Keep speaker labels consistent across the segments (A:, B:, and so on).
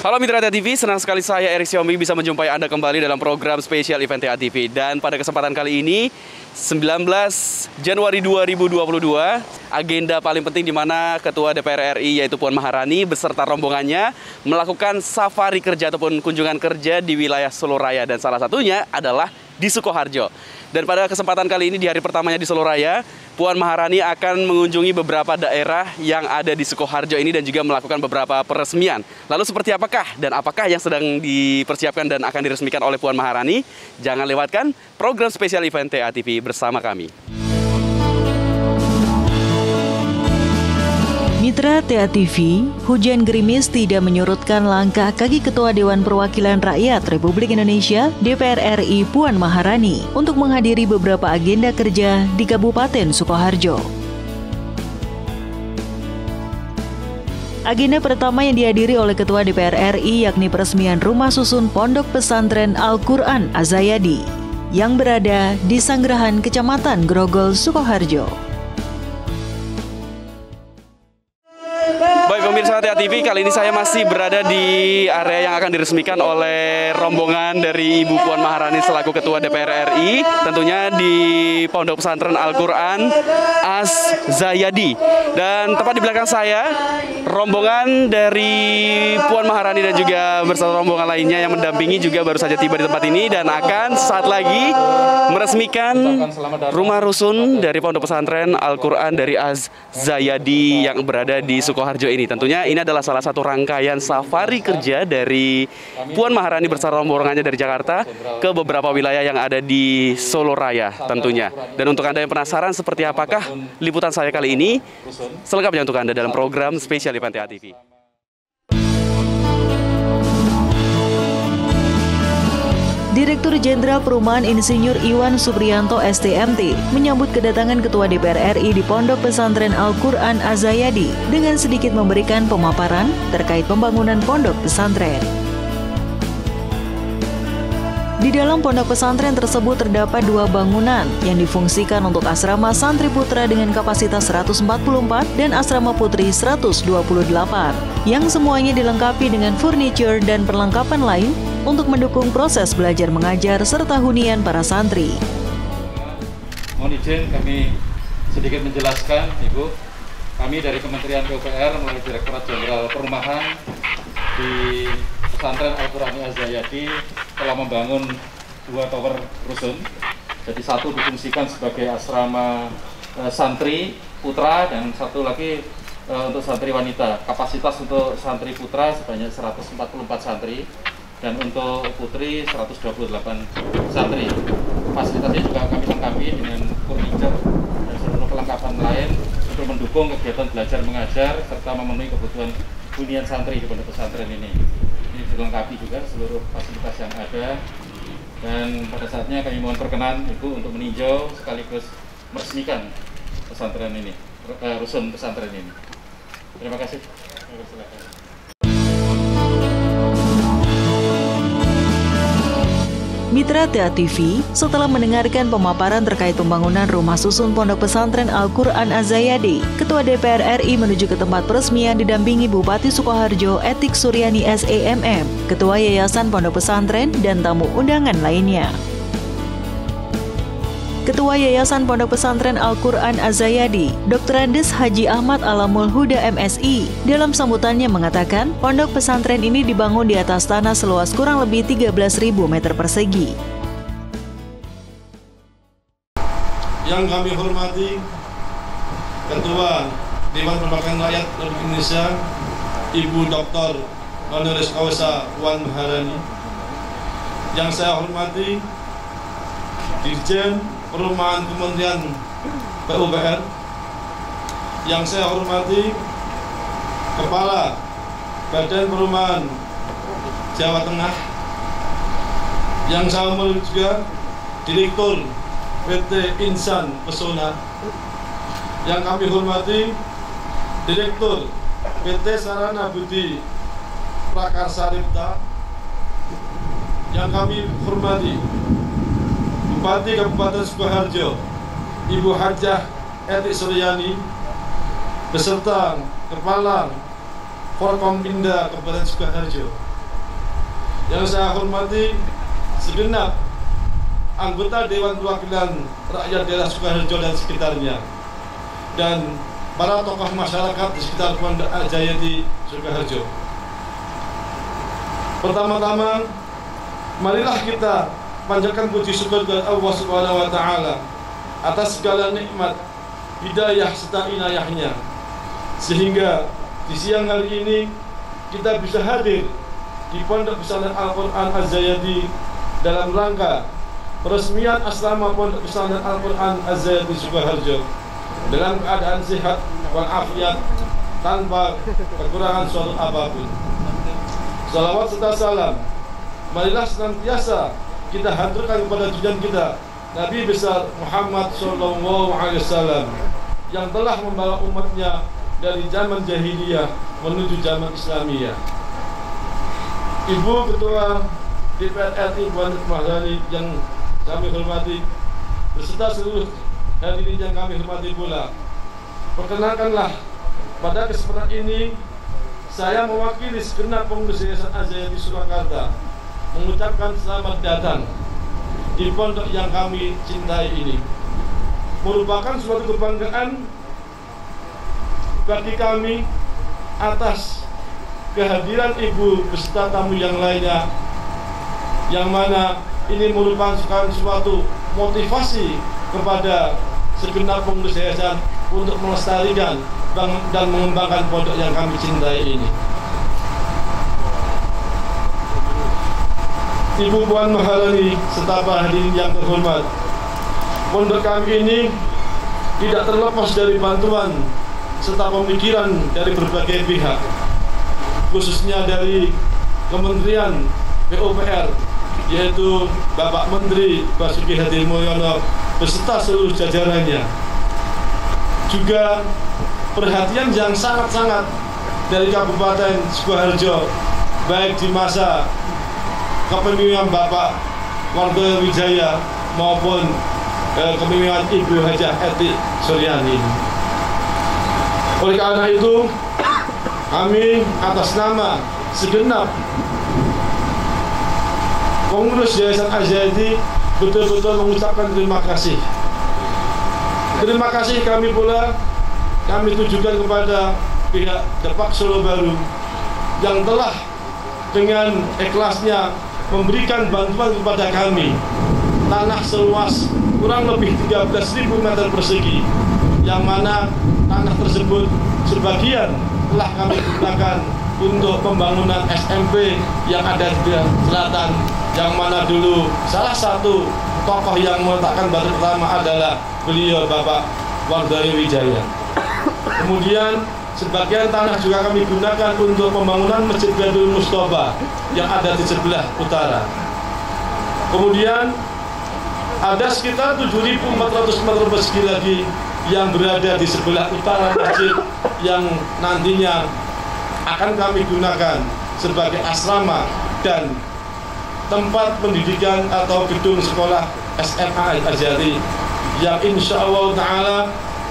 A: Halo Mitra TA TV, senang sekali saya Erik Xiaomi bisa menjumpai Anda kembali dalam program spesial event TA TV. Dan pada kesempatan kali ini, 19 Januari 2022, agenda paling penting di mana Ketua DPR RI yaitu Puan Maharani beserta rombongannya melakukan safari kerja ataupun kunjungan kerja di wilayah Solo Raya. Dan salah satunya adalah di Sukoharjo. Dan pada kesempatan kali ini di hari pertamanya di Solo Raya, Puan Maharani akan mengunjungi beberapa daerah yang ada di Sukoharjo ini dan juga melakukan beberapa peresmian. Lalu seperti apakah dan apakah yang sedang dipersiapkan dan akan diresmikan oleh Puan Maharani? Jangan lewatkan program spesial event TA TV bersama kami.
B: Mitra TA TV, hujan gerimis tidak menyurutkan langkah kaki Ketua Dewan Perwakilan Rakyat Republik Indonesia (DPR RI) Puan Maharani untuk menghadiri beberapa agenda kerja di Kabupaten Sukoharjo. Agenda pertama yang dihadiri oleh Ketua DPR RI yakni peresmian rumah susun Pondok Pesantren Al-Quran Az-Zayadi yang berada di Sanggerahan, Kecamatan Grogol, Sukoharjo.
A: Baik pemirsa TA TV, kali ini saya masih berada di area yang akan diresmikan oleh rombongan dari Ibu Puan Maharani selaku Ketua DPR RI, tentunya di Pondok Pesantren Al-Quran Az-Zayadi. Dan tepat di belakang saya, rombongan dari Puan Maharani dan juga bersama rombongan lainnya yang mendampingi juga baru saja tiba di tempat ini dan akan saat lagi meresmikan rumah rusun dari Pondok Pesantren Al-Quran dari Az-Zayadi yang berada di Sukoharjo ini. Tentunya ini adalah salah satu rangkaian safari kerja dari Puan Maharani bersama rombongannya dari Jakarta ke beberapa wilayah yang ada di Solo Raya tentunya. Dan untuk Anda yang penasaran seperti apakah liputan saya kali ini, selengkapnya untuk Anda dalam program spesial event TA TV.
B: Direktur Jenderal Perumahan Insinyur Iwan Supriyanto STMT menyambut kedatangan Ketua DPR RI di Pondok Pesantren Al-Quran Az-Zayadi dengan sedikit memberikan pemaparan terkait pembangunan pondok pesantren. Di dalam pondok pesantren tersebut terdapat dua bangunan yang difungsikan untuk asrama santri putra dengan kapasitas 144 dan asrama putri 128, yang semuanya dilengkapi dengan furniture dan perlengkapan lain untuk mendukung proses belajar mengajar serta hunian para santri.
C: Mohon izin kami sedikit menjelaskan, Ibu. Kami dari Kementerian PUPR melalui Direktorat Jenderal Perumahan di Pesantren Al-Quran Az-Zayadi telah membangun dua tower rusun. Jadi satu difungsikan sebagai asrama santri putra dan satu lagi untuk santri wanita. Kapasitas untuk santri putra sebanyak 144 santri dan untuk putri 128 santri. Fasilitasnya juga kami lengkapi dengan furniture dan seluruh kelengkapan lain untuk mendukung kegiatan belajar mengajar serta memenuhi kebutuhan hunian santri di pondok pesantren ini. Ini dilengkapi juga seluruh fasilitas yang ada, dan pada saatnya kami mohon perkenan Ibu untuk meninjau sekaligus meresmikan pesantren ini, rusun pesantren ini. Terima kasih. Silakan.
B: Mitra TA TV, setelah mendengarkan pemaparan terkait pembangunan rumah susun Pondok Pesantren Al-Quran Az-Zayadi, Ketua DPR RI menuju ke tempat peresmian didampingi Bupati Sukoharjo Etik Suryani SEMM, Ketua Yayasan Pondok Pesantren, dan tamu undangan lainnya. Ketua Yayasan Pondok Pesantren Al-Quran Az-Zayadi, Dr. Andes Haji Ahmad Alamul Huda MSI, dalam sambutannya mengatakan pondok pesantren ini dibangun di atas tanah seluas kurang lebih 13.000 meter persegi.
D: Yang kami hormati Ketua Dewan Perwakilan Rakyat Republik Indonesia, Ibu Dr. Honoris Causa Puan Maharani. Yang saya hormati Dirjen Perumahan Kementerian PUPR, yang saya hormati Kepala Badan Perumahan Jawa Tengah, yang saya hormati juga Direktur PT Insan Pesona, yang kami hormati Direktur PT Sarana Budi Prakarsa Ripta, yang kami hormati Bupati Kabupaten Sukoharjo, Ibu Hajah Etik Suryani, beserta Kepala Forkompinda Kabupaten Sukoharjo, Yang saya hormati segenap anggota Dewan Perwakilan Rakyat Daerah Sukoharjo dan sekitarnya, dan para tokoh masyarakat di sekitar Pondok Al-Jayadi Sukoharjo. Pertama-tama, marilah kita panjatkan puji syukur kepada Allah Subhanahu wa Ta'ala atas segala nikmat, hidayah serta inayahnya, sehingga di siang hari ini kita bisa hadir di Pondok Pesantren Al-Quran Az-Zayadi dalam rangka peresmian asrama Pondok Pesantren Al-Quran Az-Zayadi Sukoharjo dalam keadaan sehat walafiat tanpa kekurangan suatu apapun. Salawat serta salam marilah senantiasa kita haturkan kepada junjungan kita Nabi besar Muhammad SAW yang telah membawa umatnya dari zaman jahiliyah menuju zaman Islamiyah. Ibu Ketua DPR RI Puan Maharani yang kami hormati, beserta seluruh hadirin yang kami hormati pula, perkenalkanlah pada kesempatan ini saya mewakili segenap pengurus Yayasan Az-Zayadi Surakarta mengucapkan selamat datang di pondok yang kami cintai ini. Merupakan suatu kebanggaan bagi kami atas kehadiran ibu beserta tamu yang lainnya, yang mana ini merupakan suatu motivasi kepada segenap pengurus yayasan untuk melestarikan dan mengembangkan pondok yang kami cintai ini. Ibu Puan Maharani serta para hadirin yang terhormat, pondok kami ini tidak terlepas dari bantuan serta pemikiran dari berbagai pihak, khususnya dari Kementerian PUPR, yaitu Bapak Menteri Basuki Hadi Mulyono beserta seluruh jajarannya. Juga perhatian yang sangat-sangat dari Kabupaten Sukoharjo, baik di masa kepemimpinan Bapak Wardoyo Wijaya maupun kepemimpinan Ibu Hajah Eti Suryani. Oleh karena itu, kami atas nama segenap pengurus Yayasan Az-Zayadi betul-betul mengucapkan terima kasih. Terima kasih kami tujukan kepada pihak Depak Solo Baru yang telah dengan ikhlasnya memberikan bantuan kepada kami tanah seluas kurang lebih 13.000 meter persegi, yang mana tanah tersebut sebagian telah kami gunakan untuk pembangunan SMP yang ada di selatan, yang mana dulu salah satu tokoh yang meletakkan batu pertama adalah beliau Bapak Wardoyo Wijaya. Kemudian sebagian tanah juga kami gunakan untuk pembangunan Masjid Baitul Mustofa yang ada di sebelah utara. Kemudian ada sekitar 7.400 meter persegi lagi yang berada di sebelah utara masjid yang nantinya akan kami gunakan sebagai asrama dan tempat pendidikan atau gedung sekolah SMA Al-Jayadi yang insya Allah Ta'ala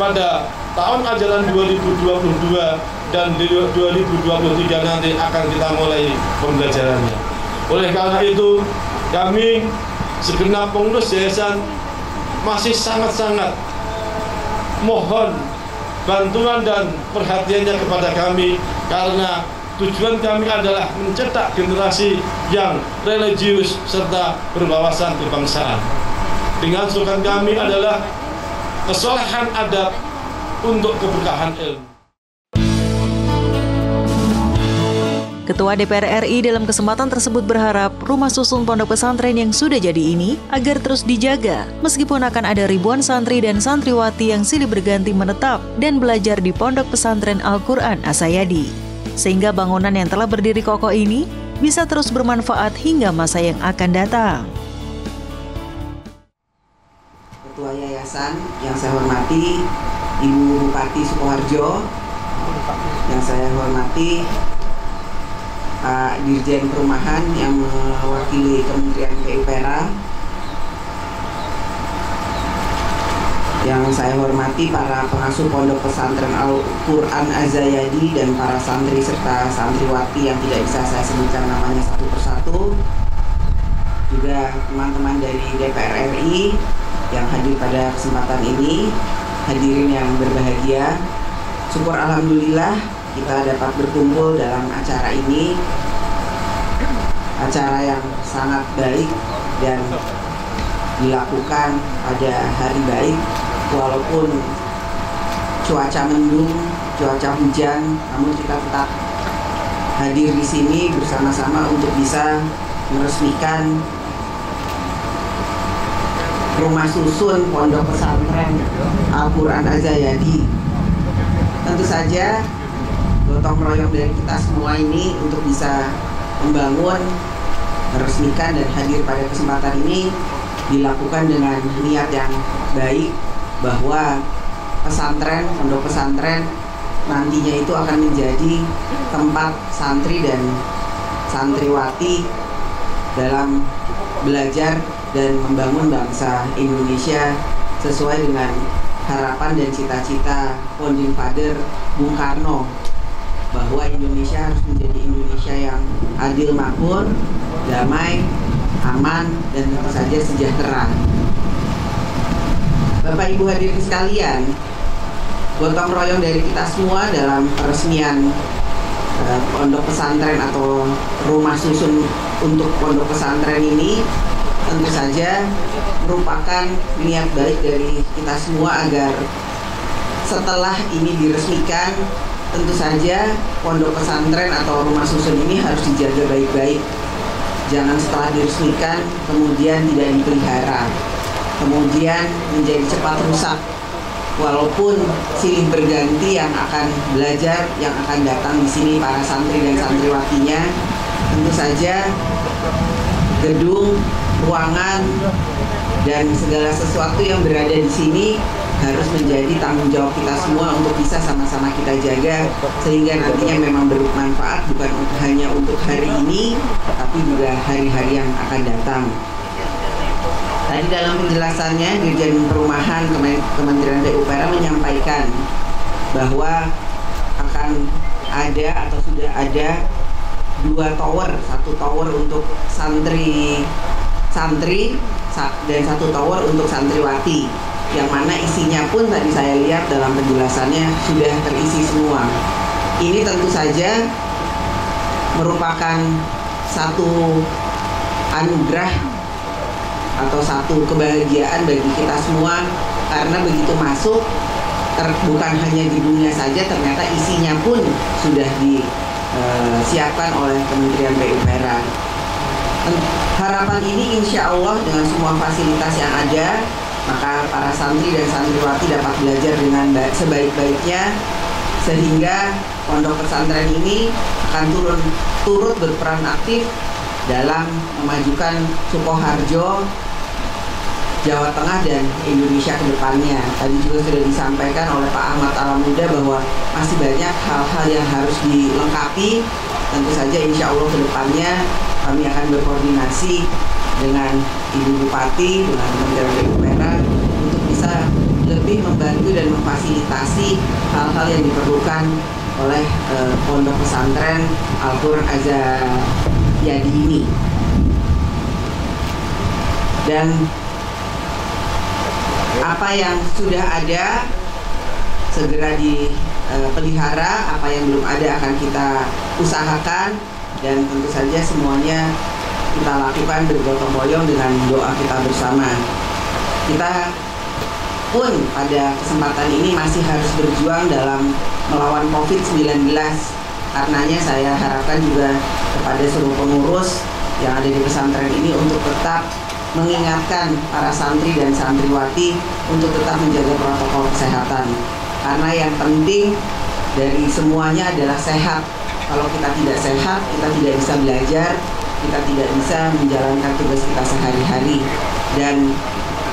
D: pada tahun ajaran 2022 dan 2023 nanti akan kita mulai pembelajarannya. Oleh karena itu, kami segenap pengurus yayasan masih sangat-sangat mohon bantuan dan perhatiannya kepada kami, karena tujuan kami adalah mencetak generasi yang religius serta berwawasan kebangsaan. Dengan slogan kami adalah kesolehan adab untuk keberkahan ilmu.
B: Ketua DPR RI dalam kesempatan tersebut berharap rumah susun pondok pesantren yang sudah jadi ini agar terus dijaga, meskipun akan ada ribuan santri dan santriwati yang silih berganti menetap dan belajar di pondok pesantren Al-Quran Az-Zayadi, sehingga bangunan yang telah berdiri kokoh ini bisa terus bermanfaat hingga masa yang akan datang.
E: Ketua Yayasan yang saya hormati, Ibu Bupati Sukoharjo, yang saya hormati Pak Dirjen Perumahan yang mewakili Kementerian PUPR, Yang saya hormati para pengasuh Pondok Pesantren Al-Quran Az-Zayadi dan para santri serta santriwati yang tidak bisa saya sebutkan namanya satu persatu. Juga teman-teman dari DPR RI yang hadir pada kesempatan ini, hadirin yang berbahagia. Syukur alhamdulillah kita dapat berkumpul dalam acara ini. Acara yang sangat baik dan dilakukan pada hari baik, walaupun cuaca mendung, cuaca hujan, namun kita tetap hadir di sini bersama-sama untuk bisa meresmikan rumah susun Pondok Pesantren Al-Quran Az-Zayadi. Tentu saja gotong royong dari kita semua ini untuk bisa membangun, meresmikan dan hadir pada kesempatan ini dilakukan dengan niat yang baik, bahwa pesantren, pondok pesantren nantinya itu akan menjadi tempat santri dan santriwati dalam belajar dan membangun bangsa Indonesia sesuai dengan harapan dan cita-cita Founding Father Bung Karno, bahwa Indonesia harus menjadi Indonesia yang adil makmur, damai, aman, dan tentu saja sejahtera. Bapak Ibu hadirin sekalian, gotong royong dari kita semua dalam peresmian pondok pesantren atau rumah susun untuk pondok pesantren ini tentu saja merupakan niat baik dari kita semua agar setelah ini diresmikan, tentu saja pondok pesantren atau rumah susun ini harus dijaga baik-baik. Jangan setelah diresmikan kemudian tidak dipelihara, kemudian menjadi cepat rusak. Walaupun silih berganti yang akan belajar, yang akan datang di sini para santri dan santriwatinya, tentu saja gedung, ruangan, dan segala sesuatu yang berada di sini harus menjadi tanggung jawab kita semua untuk bisa sama-sama kita jaga, sehingga nantinya memang bermanfaat bukan hanya untuk hari ini, tapi juga hari-hari yang akan datang. Tadi dalam penjelasannya, Dirjen Perumahan Kementerian PUPR menyampaikan bahwa akan ada atau sudah ada 2 tower, 1 tower untuk santri dan 1 tower untuk santriwati, yang mana isinya pun tadi saya lihat dalam penjelasannya sudah terisi semua. Ini tentu saja merupakan satu anugerah atau satu kebahagiaan bagi kita semua, karena begitu masuk bukan hanya gedungnya saja, ternyata isinya pun sudah disiapkan oleh Kementerian PUPR. Harapan ini insya Allah dengan semua fasilitas yang ada, maka para santri dan santriwati dapat belajar dengan sebaik-baiknya, sehingga pondok pesantren ini akan turut berperan aktif dalam memajukan Sukoharjo, Jawa Tengah, dan Indonesia ke depannya. Tadi juga sudah disampaikan oleh Pak Ahmad Alamuda bahwa masih banyak hal-hal yang harus dilengkapi. Tentu saja insya Allah ke depannya kami akan berkoordinasi dengan Ibu Bupati, dengan Kementerian PUPR untuk bisa lebih membantu dan memfasilitasi hal-hal yang diperlukan oleh pondok pesantren Al-Quran Az-Zayadi ini. Dan apa yang sudah ada segera dipelihara, apa yang belum ada akan kita usahakan, dan tentu saja semuanya kita lakukan bergotong royong dengan doa kita bersama. Kita pun pada kesempatan ini masih harus berjuang dalam melawan COVID-19. Karenanya saya harapkan juga kepada seluruh pengurus yang ada di pesantren ini untuk tetap mengingatkan para santri dan santriwati untuk tetap menjaga protokol kesehatan. Karena yang penting dari semuanya adalah sehat. Kalau kita tidak sehat, kita tidak bisa belajar, kita tidak bisa menjalankan tugas kita sehari-hari. Dan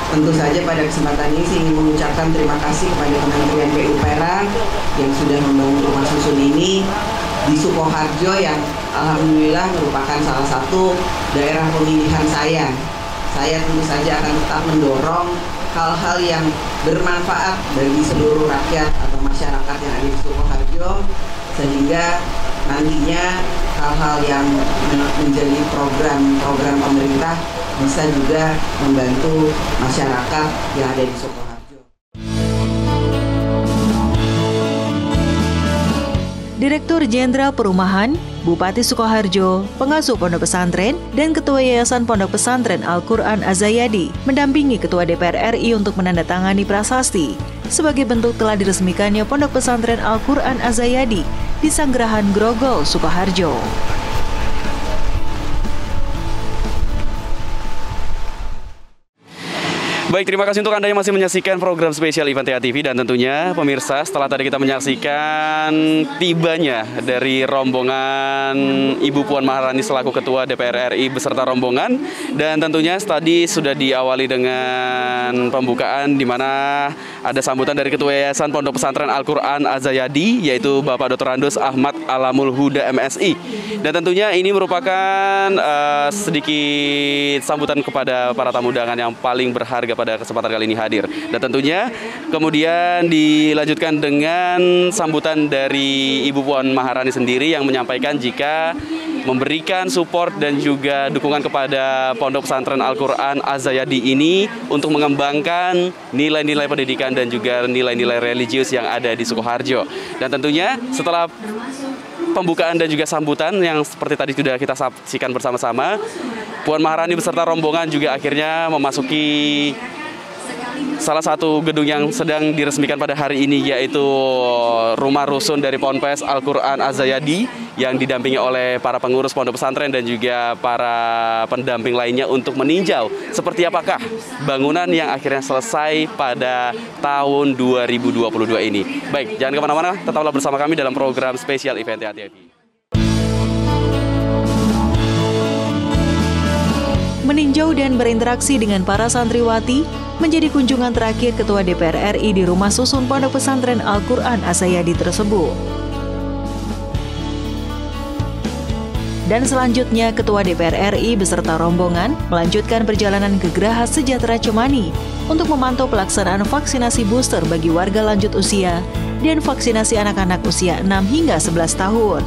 E: tentu saja pada kesempatan ini saya ingin mengucapkan terima kasih kepada Kementerian PUPR yang sudah membangun rumah susun ini di Sukoharjo, yang alhamdulillah merupakan salah satu daerah pemilihan saya. Saya tentu saja akan tetap mendorong hal-hal yang bermanfaat bagi seluruh rakyat atau masyarakat yang ada di Sukoharjo, sehingga nantinya hal-hal yang menjadi program pemerintah bisa juga membantu masyarakat yang ada di Sukoharjo.
B: Direktur Jenderal Perumahan, Bupati Sukoharjo, pengasuh pondok pesantren, dan Ketua Yayasan Pondok Pesantren Al-Quran Az-Zayadi mendampingi Ketua DPR RI untuk menandatangani prasasti sebagai bentuk telah diresmikannya Pondok Pesantren Al-Quran Az-Zayadi di Sanggerahan Grogol, Sukoharjo.
A: Baik, terima kasih untuk Anda yang masih menyaksikan program spesial Event TA TV, dan tentunya pemirsa, setelah tadi kita menyaksikan tibanya dari rombongan Ibu Puan Maharani selaku Ketua DPR RI beserta rombongan, dan tentunya tadi sudah diawali dengan pembukaan di mana ada sambutan dari Ketua Yayasan Pondok Pesantren Al-Quran Az-Zayadi, yaitu Bapak Dr. Andus Ahmad Alamul Huda MSI. Dan tentunya ini merupakan sedikit sambutan kepada para tamu undangan yang paling berharga pada kesempatan kali ini hadir. Dan tentunya kemudian dilanjutkan dengan sambutan dari Ibu Puan Maharani sendiri yang menyampaikan jika memberikan support dan juga dukungan kepada Pondok Pesantren Al-Quran Az-Zayadi ini untuk mengembangkan nilai-nilai pendidikan dan juga nilai-nilai religius yang ada di Sukoharjo. Dan tentunya setelah pembukaan dan juga sambutan yang seperti tadi sudah kita saksikan bersama-sama, Puan Maharani beserta rombongan juga akhirnya memasuki salah satu gedung yang sedang diresmikan pada hari ini, yaitu rumah rusun dari Ponpes Al-Quran Az-Zayadi yang didampingi oleh para pengurus pondok pesantren dan juga para pendamping lainnya untuk meninjau seperti apakah bangunan yang akhirnya selesai pada tahun 2022 ini. Baik, jangan kemana-mana, tetaplah bersama kami dalam program spesial Event TA TV.
B: Meninjau dan berinteraksi dengan para santriwati menjadi kunjungan terakhir Ketua DPR RI di rumah susun Pondok Pesantren Al-Quran Az-Zayadi tersebut. Dan selanjutnya Ketua DPR RI beserta rombongan melanjutkan perjalanan ke Geraha Sejahtera Cemani untuk memantau pelaksanaan vaksinasi booster bagi warga lanjut usia dan vaksinasi anak-anak usia 6 hingga 11 tahun.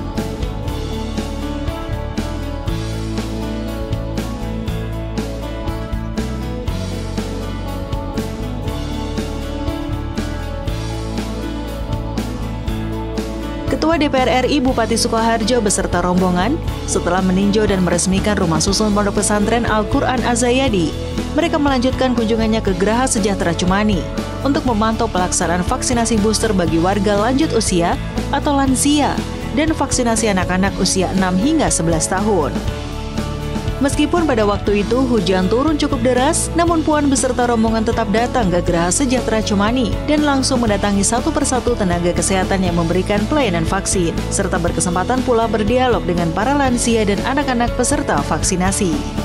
B: Ketua DPR RI Bupati Sukoharjo beserta rombongan setelah meninjau dan meresmikan rumah susun Pondok Pesantren Al-Quran Az-Zayadi, mereka melanjutkan kunjungannya ke Geraha Sejahtera Cemani untuk memantau pelaksanaan vaksinasi booster bagi warga lanjut usia atau lansia dan vaksinasi anak-anak usia 6 hingga 11 tahun. Meskipun pada waktu itu hujan turun cukup deras, namun Puan beserta rombongan tetap datang ke Geraha Sejahtera Cemani dan langsung mendatangi satu persatu tenaga kesehatan yang memberikan pelayanan vaksin, serta berkesempatan pula berdialog dengan para lansia dan anak-anak peserta vaksinasi.